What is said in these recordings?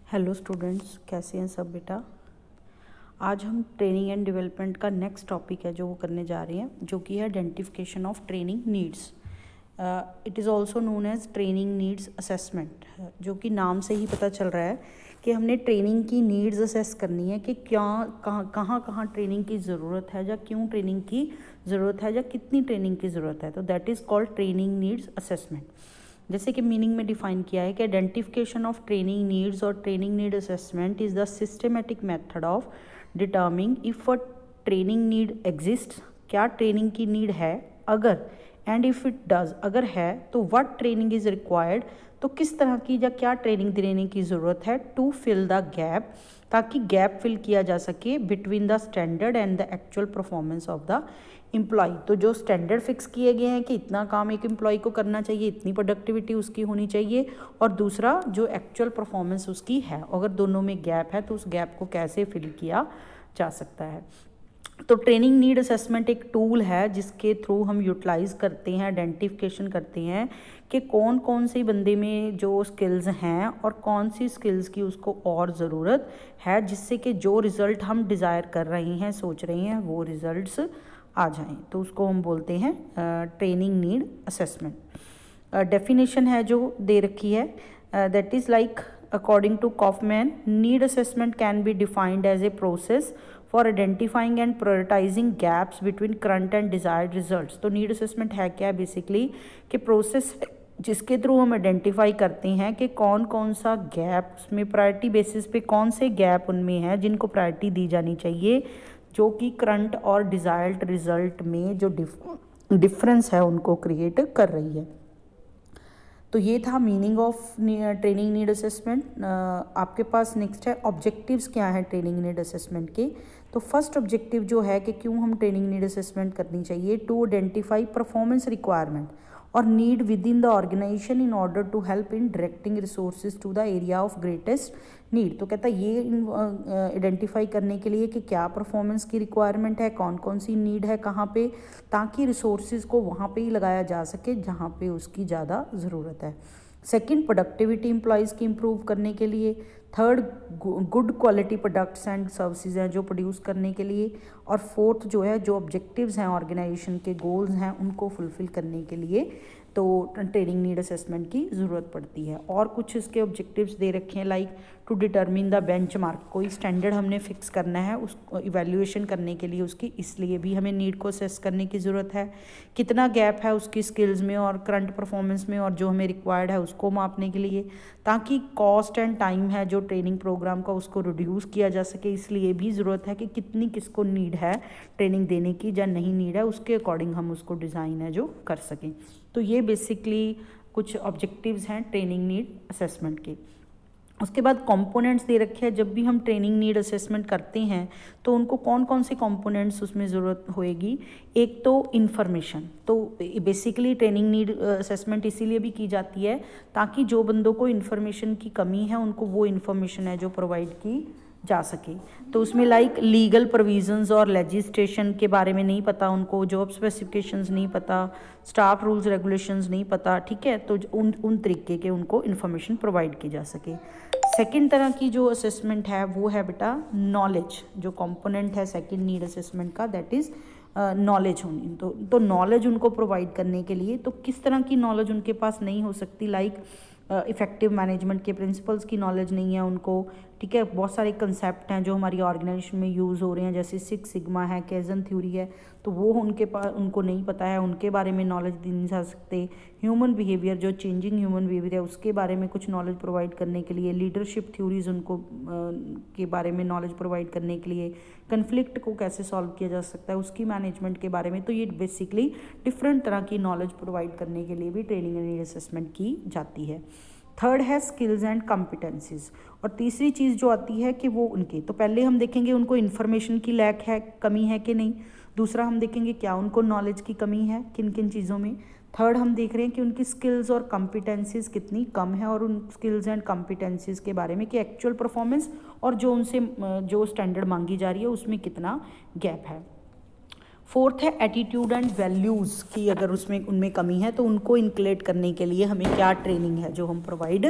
Hello students, कैसे हैं सब बेटा। आज हम ट्रेनिंग एंड डेवलपमेंट का नेक्स्ट टॉपिक है जो वो करने जा रहे हैं, जो कि है identification of training needs. It is also known as training needs assessment, जो कि नाम से ही पता चल रहा है कि हमने ट्रेनिंग की नीड्स असेस करनी है कि क्या कहाँ ट्रेनिंग की ज़रूरत है, या क्यों ट्रेनिंग की ज़रूरत है, या कितनी ट्रेनिंग की ज़रूरत है। तो that is called training needs assessment. जैसे कि मीनिंग में डिफाइन किया है कि आइडेंटिफिकेशन ऑफ ट्रेनिंग नीड्स और training need assessment is the systematic method of डिटर्मिंग if a training need exist, क्या ट्रेनिंग की नीड है, अगर एंड इफ इट डज, अगर है तो व्हाट ट्रेनिंग इज रिक्वायर्ड, तो किस तरह की या क्या ट्रेनिंग देने की ज़रूरत है, टू फिल द गैप, ताकि गैप फिल किया जा सके between the standard and the actual performance of the employee. तो जो स्टैंडर्ड फिक्स किए गए हैं कि इतना काम एक एम्प्लॉय को करना चाहिए, इतनी प्रोडक्टिविटी उसकी होनी चाहिए, और दूसरा जो एक्चुअल परफॉर्मेंस उसकी है, अगर दोनों में गैप है तो उस गैप को कैसे फिल किया जा सकता है। तो ट्रेनिंग नीड असेसमेंट एक टूल है जिसके थ्रू हम यूटिलाइज करते हैं, आइडेंटिफिकेशन करते हैं कि कौन कौन से बंदे में जो स्किल्स हैं और कौन सी स्किल्स की उसको और ज़रूरत है, जिससे कि जो रिज़ल्ट हम डिज़ायर कर रहे हैं, सोच रहे हैं, वो रिज़ल्ट्स आ जाएं। तो उसको हम बोलते हैं ट्रेनिंग नीड असेसमेंट। डेफिनेशन है जो दे रखी है, that is like according to Kaufman, need assessment can be defined as a process for identifying and prioritizing gaps between current and desired results। तो नीड असेसमेंट है क्या, बेसिकली कि process जिसके through हम आइडेंटिफाई करते हैं कि कौन कौन सा गैप उसमें प्रायोरिटी बेसिस पे कौन से गैप उनमें हैं जिनको प्रायोरिटी दी जानी चाहिए, जो कि करंट और डिज़ायर्ड रिजल्ट में जो डिफरेंस है उनको क्रिएट कर रही है। तो ये था meaning of training need assessment. आपके पास नेक्स्ट है ऑब्जेक्टिव्स क्या है ट्रेनिंग नीड असेसमेंट के। तो फर्स्ट ऑब्जेक्टिव जो है कि क्यों हम ट्रेनिंग नीड असेसमेंट करनी चाहिए, टू आइडेंटिफाई परफॉर्मेंस रिक्वायरमेंट और need within the organisation in order to help in directing resources to the area of greatest need. तो कहता है ये आइडेंटिफाई करने के लिए कि क्या परफॉर्मेंस की रिक्वायरमेंट है, कौन कौन सी नीड है कहाँ पे, ताकि रिसोर्सेज को वहाँ पे ही लगाया जा सके जहाँ पे उसकी ज़्यादा ज़रूरत है। सेकंड, प्रोडक्टिविटी एम्प्लॉयज़ की इम्प्रूव करने के लिए। Third, good quality products and services हैं जो प्रोड्यूस करने के लिए। और फोर्थ जो है, जो ऑब्जेक्टिव्स हैं ऑर्गेनाइजेशन के गोल्स हैं उनको फुलफिल करने के लिए तो ट्रेनिंग नीड असेसमेंट की ज़रूरत पड़ती है। और कुछ इसके ऑब्जेक्टिव्स दे रखे हैं, like to determine the benchmark, कोई स्टैंडर्ड हमने फिक्स करना है उसको इवैल्यूएशन करने के लिए उसकी, इसलिए भी हमें नीड को असेस करने की ज़रूरत है। कितना गैप है उसकी स्किल्स में और करंट परफॉर्मेंस में और जो हमें रिक्वायर्ड है उसको मापने के लिए, ताकि कॉस्ट एंड टाइम है जो ट्रेनिंग प्रोग्राम का उसको रिड्यूस किया जा सके। इसलिए भी ज़रूरत है कि कितनी किसको नीड है ट्रेनिंग देने की या नहीं नीड है, उसके अकॉर्डिंग हम उसको डिज़ाइन है जो कर सकें। तो ये बेसिकली कुछ ऑब्जेक्टिव्स हैं ट्रेनिंग नीड असेसमेंट के। उसके बाद कंपोनेंट्स दे रखे हैं। जब भी हम ट्रेनिंग नीड असेसमेंट करते हैं तो उनको कौन कौन से कंपोनेंट्स उसमें ज़रूरत होएगी। एक तो इन्फॉर्मेशन, तो बेसिकली ट्रेनिंग नीड असेसमेंट इसीलिए भी की जाती है ताकि जो बंदों को इन्फॉर्मेशन की कमी है उनको वो इन्फॉर्मेशन है जो प्रोवाइड की जा सके। तो उसमें लाइक लीगल प्रोविजंस और लेजिस्लेशन के बारे में नहीं पता उनको, जॉब स्पेसिफिकेशंस नहीं पता, स्टाफ रूल्स रेगुलेशंस नहीं पता, ठीक है, तो उन तरीके के उनको इन्फॉर्मेशन प्रोवाइड की जा सके। सेकंड तरह की जो असेसमेंट है वो है बेटा नॉलेज, जो कंपोनेंट है सेकंड नीड असेसमेंट का, दैट इज़ नॉलेज होनी। तो नॉलेज उनको प्रोवाइड करने के लिए, तो किस तरह की नॉलेज उनके पास नहीं हो सकती, लाइक इफ़ेक्टिव मैनेजमेंट के प्रिंसिपल्स की नॉलेज नहीं है उनको, ठीक है। बहुत सारे कंसेप्ट हैं जो हमारी ऑर्गेनाइजेशन में यूज़ हो रहे हैं, जैसे 6 सिग्मा है, कैजन थ्योरी है, तो वो उनके पास उनको नहीं पता है, उनके बारे में नॉलेज दी नहीं जा सकते। ह्यूमन बिहेवियर, जो चेंजिंग ह्यूमन बिहेवियर है उसके बारे में कुछ नॉलेज प्रोवाइड करने के लिए, लीडरशिप थ्योरीज उनको के बारे में नॉलेज प्रोवाइड करने के लिए, कन्फ्लिक्ट को कैसे सॉल्व किया जा सकता है उसकी मैनेजमेंट के बारे में। तो ये बेसिकली डिफरेंट तरह की नॉलेज प्रोवाइड करने के लिए भी ट्रेनिंग एंड असेसमेंट की जाती है। थर्ड है स्किल्स एंड कॉम्पिटेंसीज। और तीसरी चीज़ जो आती है कि वो उनके, तो पहले हम देखेंगे उनको इन्फॉर्मेशन की लैक है, कमी है कि नहीं। दूसरा हम देखेंगे क्या उनको नॉलेज की कमी है, किन किन चीज़ों में। थर्ड हम देख रहे हैं कि उनकी स्किल्स और कॉम्पिटेंसीज कितनी कम है, और उन स्किल्स एंड कॉम्पिटेंसीज के बारे में कि एक्चुअल परफॉर्मेंस और जो उनसे जो स्टैंडर्ड मांगी जा रही है उसमें कितना गैप है। फोर्थ है एटीट्यूड एंड वैल्यूज़ की अगर उसमें उनमें कमी है तो उनको इंक्लूड करने के लिए हमें क्या ट्रेनिंग है जो हम प्रोवाइड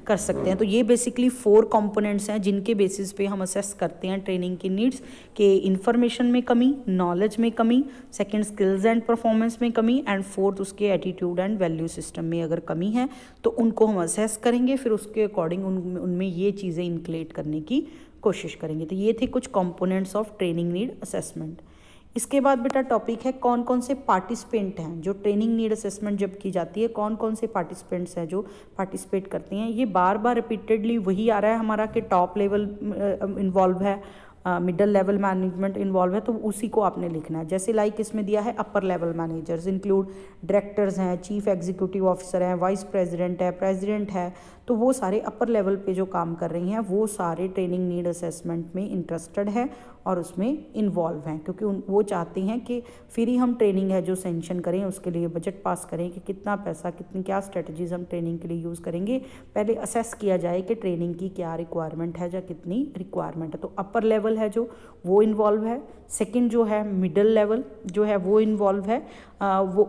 कर सकते हैं। तो ये बेसिकली 4 कंपोनेंट्स हैं जिनके बेसिस पे हम असेस करते हैं ट्रेनिंग की नीड्स के इन्फॉर्मेशन में कमी, नॉलेज में कमी, सेकंड स्किल्स एंड परफॉर्मेंस में कमी, एंड फोर्थ उसके एटीट्यूड एंड वैल्यू सिस्टम में अगर कमी है तो उनको हम असेस करेंगे, फिर उसके अकॉर्डिंग उनमें ये चीज़ें इंक्लूड करने की कोशिश करेंगे। तो ये थे कुछ components of training need assessment. इसके बाद बेटा टॉपिक है कौन कौन से पार्टिसिपेंट हैं जो ट्रेनिंग नीड असेसमेंट जब की जाती है, कौन कौन से पार्टिसिपेंट्स हैं जो पार्टिसिपेट करते हैं। ये बार बार रिपीटेडली वही आ रहा है हमारा कि टॉप लेवल इन्वॉल्व है, मिडल लेवल मैनेजमेंट इन्वॉल्व है, तो उसी को आपने लिखना है। जैसे लाइक इसमें दिया है upper level managers include directors हैं, चीफ एग्जीक्यूटिव ऑफिसर हैं, वाइस प्रेसिडेंट है, प्रेसिडेंट है, तो वो सारे अपर लेवल पे जो काम कर रही हैं वो सारे ट्रेनिंग नीड असेसमेंट में इंटरेस्टेड है और उसमें इन्वॉल्व हैं, क्योंकि वो चाहते हैं कि फिर ही हम ट्रेनिंग है जो सेंक्शन करें उसके लिए बजट पास करें कि कितना पैसा, कितनी क्या स्ट्रेटजीज हम ट्रेनिंग के लिए यूज़ करेंगे। पहले असेस किया जाए कि ट्रेनिंग की क्या रिक्वायरमेंट है या कितनी रिक्वायरमेंट है। तो अपर लेवल है जो वो इन्वॉल्व है, सेकंड जो है मिडिल लेवल जो है वो इन्वॉल्व है, वो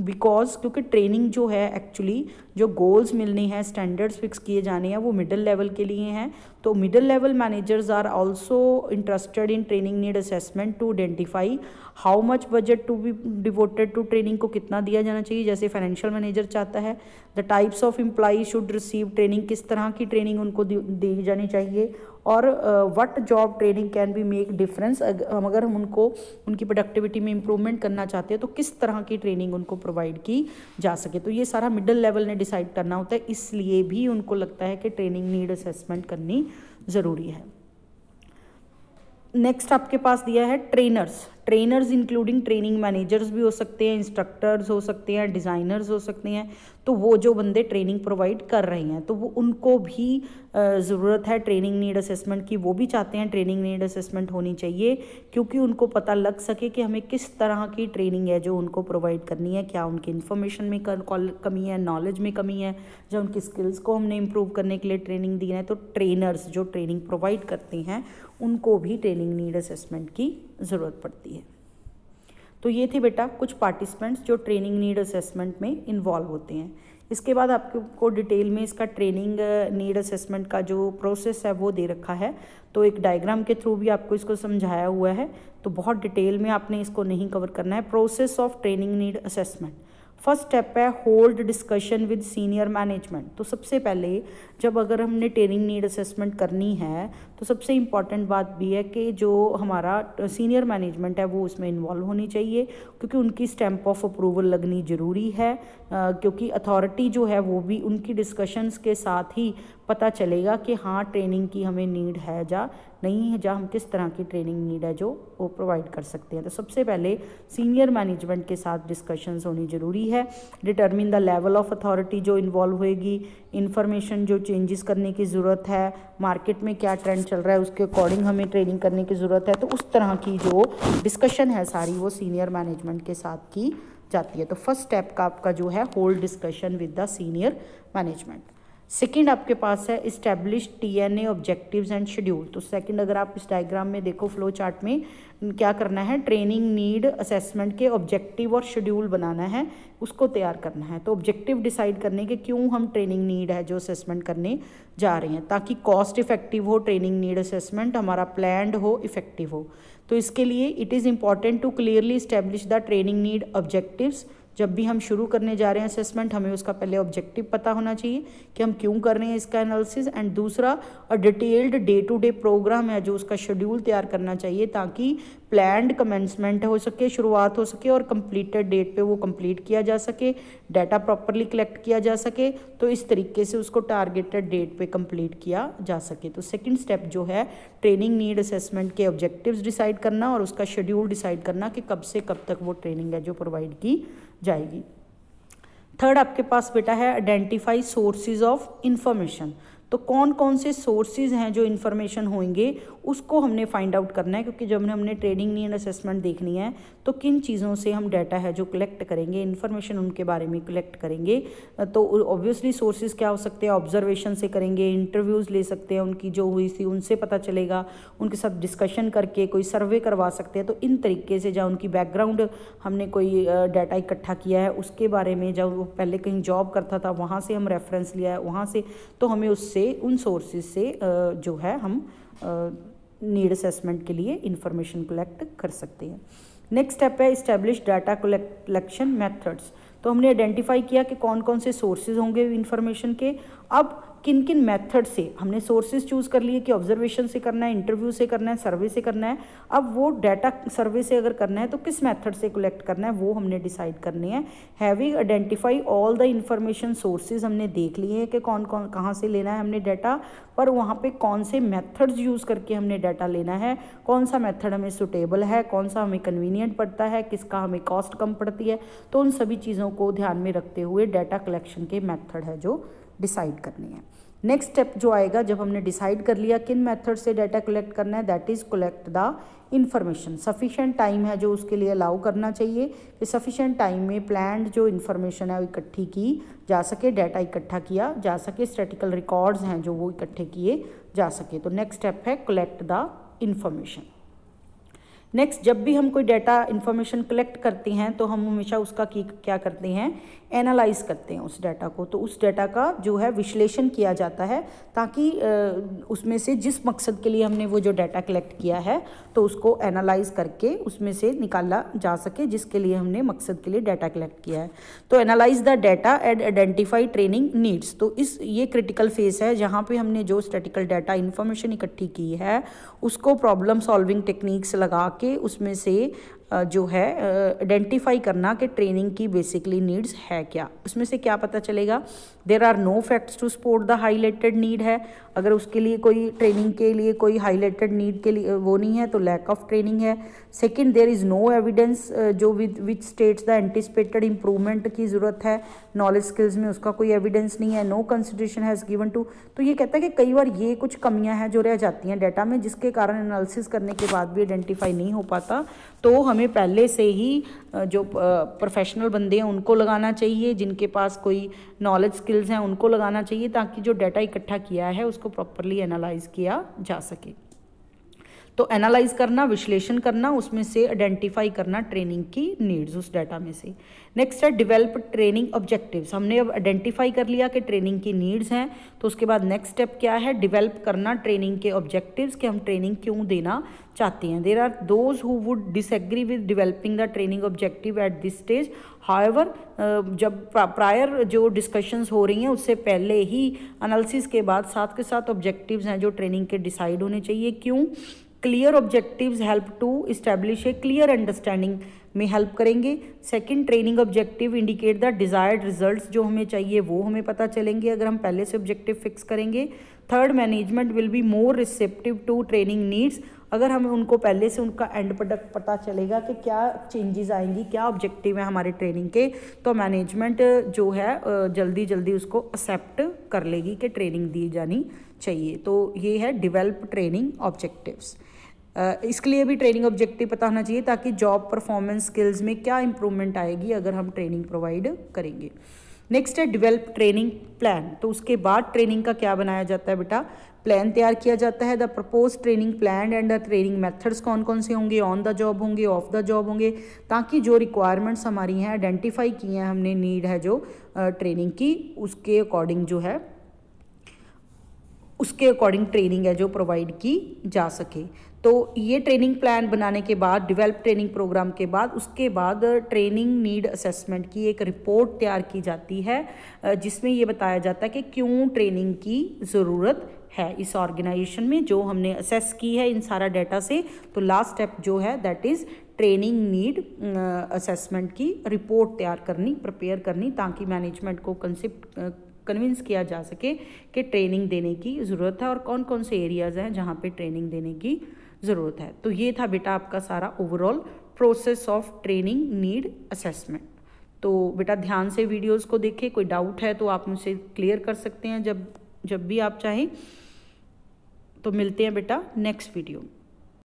बिकॉज क्योंकि ट्रेनिंग जो है एक्चुअली जो गोल्स मिलने हैं, स्टैंडर्ड्स फिक्स किए जाने हैं वो मिडिल लेवल के लिए हैं। तो middle level managers are also interested in training need assessment to identify how much budget to be devoted to training, को कितना दिया जाना चाहिए। जैसे फाइनेंशियल मैनेजर चाहता है the types of employee should receive training, किस तरह की ट्रेनिंग उनको दी जानी चाहिए, और what job training can be make difference, अगर हम उनको उनकी प्रोडक्टिविटी में इंप्रूवमेंट करना चाहते हैं तो किस तरह की ट्रेनिंग उनको प्रोवाइड की जा सके। तो ये सारा मिडिल लेवल ने डिसाइड करना होता है, इसलिए भी उनको लगता है कि ट्रेनिंग नीड असेसमेंट करनी ज़रूरी है। नेक्स्ट आपके पास दिया है ट्रेनर्स इंक्लूडिंग ट्रेनिंग मैनेजर्स भी हो सकते हैं, इंस्ट्रक्टर्स हो सकते हैं, डिज़ाइनर्स हो सकते हैं। तो वो जो बंदे ट्रेनिंग प्रोवाइड कर रहे हैं तो वो उनको भी ज़रूरत है ट्रेनिंग नीड असेसमेंट की, वो भी चाहते हैं ट्रेनिंग नीड असेसमेंट होनी चाहिए, क्योंकि उनको पता लग सके कि हमें किस तरह की ट्रेनिंग है जो उनको प्रोवाइड करनी है, क्या उनकी इन्फॉर्मेशन में कमी है, नॉलेज में कमी है, या उनकी स्किल्स को हमने इम्प्रूव करने के लिए ट्रेनिंग दी है। तो ट्रेनर्स जो ट्रेनिंग प्रोवाइड करते हैं उनको भी ट्रेनिंग नीड असेसमेंट की ज़रूरत पड़ती है। तो ये थे बेटा कुछ पार्टिसिपेंट्स जो ट्रेनिंग नीड असेसमेंट में इन्वॉल्व होते हैं। इसके बाद आपको डिटेल में इसका ट्रेनिंग नीड असेसमेंट का जो प्रोसेस है वो दे रखा है, तो एक डायग्राम के थ्रू भी आपको इसको समझाया हुआ है, तो बहुत डिटेल में आपने इसको नहीं कवर करना है। Process of training need assessment, first step है hold discussion with senior management. तो सबसे पहले जब अगर हमने ट्रेनिंग नीड असेसमेंट करनी है तो सबसे इम्पॉर्टेंट बात भी है कि जो हमारा सीनियर मैनेजमेंट है वो उसमें इन्वॉल्व होनी चाहिए, क्योंकि उनकी स्टैंप ऑफ अप्रूवल लगनी ज़रूरी है, क्योंकि अथॉरिटी जो है वो भी उनकी डिस्कशंस के साथ ही पता चलेगा कि हाँ ट्रेनिंग की हमें नीड है या नहीं है, या हम किस तरह की ट्रेनिंग नीड है जो वो प्रोवाइड कर सकते हैं। तो सबसे पहले सीनियर मैनेजमेंट के साथ डिस्कशंस होनी ज़रूरी है। Determine the level of authority जो इन्वॉल्व होएगी, इन्फॉर्मेशन जो चेंजेस करने की ज़रूरत है, मार्केट में क्या ट्रेंड चल रहा है उसके अकॉर्डिंग हमें ट्रेनिंग करने की ज़रूरत है। तो उस तरह की जो डिस्कशन है सारी वो सीनियर मैनेजमेंट के साथ की जाती है। तो फर्स्ट स्टेप का आपका जो है hold discussion with the senior management. Second आपके पास है establish TNA objectives and schedule. तो सेकंड अगर आप इस डायग्राम में देखो फ्लो चार्ट में क्या करना है, ट्रेनिंग नीड असेसमेंट के ऑब्जेक्टिव और शेड्यूल बनाना है, उसको तैयार करना है। तो ऑब्जेक्टिव डिसाइड करने के क्यों हम ट्रेनिंग नीड है जो असेसमेंट करने जा रहे हैं, ताकि कॉस्ट इफेक्टिव हो ट्रेनिंग नीड असेसमेंट, हमारा प्लान्ड हो, इफेक्टिव हो। तो इसके लिए it is important to clearly establish the training need objectives. जब भी हम शुरू करने जा रहे हैं असेसमेंट हमें उसका पहले ऑब्जेक्टिव पता होना चाहिए कि हम क्यों कर रहे हैं इसका एनालिसिस, एंड दूसरा detailed day to day programme है जो उसका शेड्यूल तैयार करना चाहिए, ताकि प्लान्ड कमेंसमेंट हो सके, शुरुआत हो सके, और कंप्लीटेड डेट पे वो कंप्लीट किया जा सके, डाटा प्रॉपरली कलेक्ट किया जा सके, तो इस तरीके से उसको टारगेटेड डेट पे कंप्लीट किया जा सके। तो सेकंड स्टेप जो है ट्रेनिंग नीड असेसमेंट के ऑब्जेक्टिव्स डिसाइड करना और उसका शेड्यूल डिसाइड करना कि कब से कब तक वो ट्रेनिंग है जो प्रोवाइड की जाएगी। थर्ड आपके पास बेटा है आइडेंटिफाई सोर्सेज ऑफ इंफॉर्मेशन। तो कौन कौन से सोर्सेज हैं जो इन्फॉर्मेशन होंगे उसको हमने फाइंड आउट करना है, क्योंकि जब हमने ट्रेनिंग नीड असेसमेंट देखनी है तो किन चीज़ों से हम डाटा है जो कलेक्ट करेंगे, इन्फॉर्मेशन उनके बारे में कलेक्ट करेंगे। तो ऑब्वियसली सोर्सेज क्या हो सकते हैं, ऑब्जर्वेशन से करेंगे, इंटरव्यूज़ ले सकते हैं उनकी जो हुई थी उनसे पता चलेगा, उनके साथ डिस्कशन करके कोई सर्वे करवा सकते हैं। तो इन तरीके से जहाँ उनकी बैकग्राउंड हमने कोई डाटा इकट्ठा किया है उसके बारे में, जब वो पहले कहीं जॉब करता था वहाँ से हम रेफरेंस लिया है वहाँ से, तो हमें उससे उन सोर्सेज से जो है हम नीड असेसमेंट के लिए इंफॉर्मेशन कलेक्ट कर सकते हैं। नेक्स्ट स्टेप है इस्टेब्लिश डाटा कलेक्शन मेथड्स। तो हमने आइडेंटिफाई किया कि कौन कौन से सोर्सेज होंगे इन्फॉर्मेशन के। अब किन किन मेथड से हमने सोर्सेज चूज़ कर लिए कि ऑब्जर्वेशन से करना है, इंटरव्यू से करना है, सर्वे से करना है। अब वो डाटा सर्वे से अगर करना है तो किस मेथड से कलेक्ट करना है वो हमने डिसाइड करने हैं। Having identify all the information sources हमने देख लिए हैं कि कौन कौन कहाँ से लेना है हमने डाटा, पर वहाँ पे कौन से मेथड्स यूज़ करके हमने डाटा लेना है, कौन सा मेथड हमें सुटेबल है, कौन सा हमें कन्वीनियंट पड़ता है, किसका हमें कॉस्ट कम पड़ती है। तो उन सभी चीज़ों को ध्यान में रखते हुए डाटा कलेक्शन के मेथड है जो डिसाइड करनी है। नेक्स्ट स्टेप जो आएगा, जब हमने डिसाइड कर लिया किन मेथड से डाटा कलेक्ट करना है, that is collect the information. Sufficient time है जो उसके लिए अलाउ करना चाहिए कि सफिशेंट टाइम में प्लान्ड जो इन्फॉर्मेशन है वो इकट्ठी की जा सके, डाटा इकट्ठा किया जा सके, स्टैटिकल रिकॉर्ड्स हैं जो वो इकट्ठे किए जा सके। तो नेक्स्ट स्टेप है कलेक्ट द इन्फॉर्मेशन। नेक्स्ट, जब भी हम कोई डाटा इन्फॉर्मेशन कलेक्ट करते हैं तो हम हमेशा उसका क्या करते हैं, एनालाइज करते हैं उस डाटा को। तो उस डाटा का जो है विश्लेषण किया जाता है ताकि उसमें से जिस मकसद के लिए हमने वो जो डाटा कलेक्ट किया है तो उसको एनालाइज करके उसमें से निकाला जा सके जिसके लिए हमने मकसद के लिए डाटा कलेक्ट किया है। तो analyse the data and identify training needs. तो ये क्रिटिकल फेस है जहाँ पे हमने जो स्टैटिकल डाटा इन्फॉर्मेशन इकट्ठी की है उसको प्रॉब्लम सॉल्विंग टेक्निक्स लगा के उसमें से जो है आइडेंटिफाई करना कि ट्रेनिंग की बेसिकली नीड्स है क्या। उसमें से क्या पता चलेगा, there are no facts to support the highlighted need है। अगर उसके लिए कोई ट्रेनिंग के लिए कोई हाईलाइटेड नीड के लिए वो नहीं है तो लैक ऑफ ट्रेनिंग है। Second, there is no evidence जो which states the anticipated improvement की ज़रूरत है नॉलेज स्किल्स में, उसका कोई एविडेंस नहीं है। No consideration has given to. तो ये कहता है कि कई बार ये कुछ कमियां हैं जो रह जाती हैं डाटा में जिसके कारण एनालिसिस करने के बाद भी आइडेंटिफाई नहीं हो पाता। तो हमें पहले से ही जो प्रोफेशनल बंदे हैं उनको लगाना चाहिए, जिनके पास कोई नॉलेज स्किल्स हैं उनको लगाना चाहिए ताकि जो डाटा इकट्ठा किया है उसको प्रॉपरली एनालाइज किया जा सके। तो एनालाइज करना, विश्लेषण करना, उसमें से आइडेंटिफाई करना ट्रेनिंग की नीड्स उस डाटा में से। नेक्स्ट है डेवलप ट्रेनिंग ऑब्जेक्टिव्स। हमने अब आइडेंटिफाई कर लिया कि ट्रेनिंग की नीड्स हैं, तो उसके बाद नेक्स्ट स्टेप क्या है, डेवलप करना ट्रेनिंग के ऑब्जेक्टिव्स कि हम ट्रेनिंग क्यों देना चाहते हैं। There are those who would disagree with developing the training objective at this stage. However, जब प्रायर जो डिस्कशंस हो रही हैं उससे पहले ही एनालिसिस के बाद साथ के साथ ऑब्जेक्टिव्स हैं जो ट्रेनिंग के डिसाइड होने चाहिए। क्यों? Clear objectives help to establish a clear understanding में हेल्प करेंगे। Second, training objective indicate the desired results, जो हमें चाहिए वो हमें पता चलेंगे अगर हम पहले से ऑब्जेक्टिव फिक्स करेंगे। Third, management will be more receptive to training needs. अगर हमें उनको पहले से उनका एंड प्रोडक्ट पता चलेगा कि क्या चेंजेस आएंगी, क्या ऑब्जेक्टिव है हमारे ट्रेनिंग के, तो मैनेजमेंट जो है जल्दी जल्दी उसको एक्सेप्ट कर लेगी कि ट्रेनिंग दी जानी चाहिए। तो ये है डेवलप ट्रेनिंग ऑब्जेक्टिव्स। इसके लिए भी ट्रेनिंग ऑब्जेक्टिव पता होना चाहिए ताकि जॉब परफॉर्मेंस स्किल्स में क्या इंप्रूवमेंट आएगी अगर हम ट्रेनिंग प्रोवाइड करेंगे। नेक्स्ट है डेवलप ट्रेनिंग प्लान। तो उसके बाद ट्रेनिंग का क्या बनाया जाता है बेटा, प्लान तैयार किया जाता है। The propose training plan and the training methods कौन कौन से होंगे, ऑन द जॉब होंगे, ऑफ द जॉब होंगे, ताकि जो रिक्वायरमेंट्स हमारी हैं आइडेंटिफाई की हैं हमने, नीड है जो ट्रेनिंग की, उसके अकॉर्डिंग जो है उसके अकॉर्डिंग ट्रेनिंग है जो प्रोवाइड की जा सके। तो ये ट्रेनिंग प्लान बनाने के बाद, डेवलप ट्रेनिंग प्रोग्राम के बाद, उसके बाद ट्रेनिंग नीड असेसमेंट की एक रिपोर्ट तैयार की जाती है जिसमें ये बताया जाता है कि क्यों ट्रेनिंग की ज़रूरत है इस ऑर्गेनाइजेशन में जो हमने असेस की है इन सारा डाटा से। तो लास्ट स्टेप जो है that is training need assessment की रिपोर्ट तैयार करनी, प्रिपेयर करनी, ताकि मैनेजमेंट को कन्विंस किया जा सके कि ट्रेनिंग देने की ज़रूरत है और कौन कौन से एरियाज़ हैं जहाँ पे ट्रेनिंग देने की ज़रूरत है। तो ये था बेटा आपका सारा overall process of training need assessment. तो बेटा ध्यान से वीडियोस को देखें, कोई डाउट है तो आप मुझसे क्लियर कर सकते हैं जब जब भी आप चाहें। तो मिलते हैं बेटा नेक्स्ट वीडियो में।